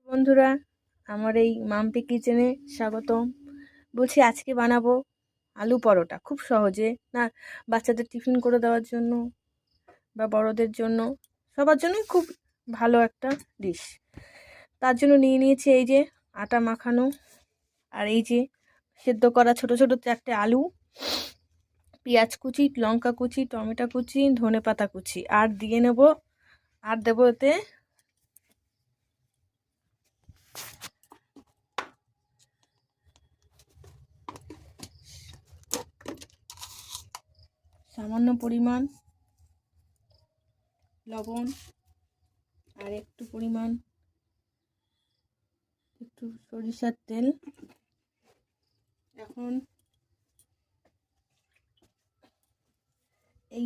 বন্ধুরা, আমার এই মাম্পি কিচেনে স্বাগতম। বলছি আজকে বানাবো আলু পরোটা, খুব সহজে না, বাচ্চাদের টিফিন করে দেওয়ার জন্য বা বড়দের জন্য, সবার জন্যই খুব ভালো একটা ডিশ। তার জন্য নিয়ে নিয়েছি এই যে আটা মাখানো, আর এই যে সেদ্ধ করা ছোট ছোট 4টে আলু, পেঁয়াজ কুচি, লঙ্কা কুচি, টমেটো কুচি, ধনেপাতা কুচি, আর দিয়ে নেব, আর দেবো এতে সামান্য পরিমাণ লবণ, আর একটু পরিমাণ একটু সরিষার তেল। এখন এই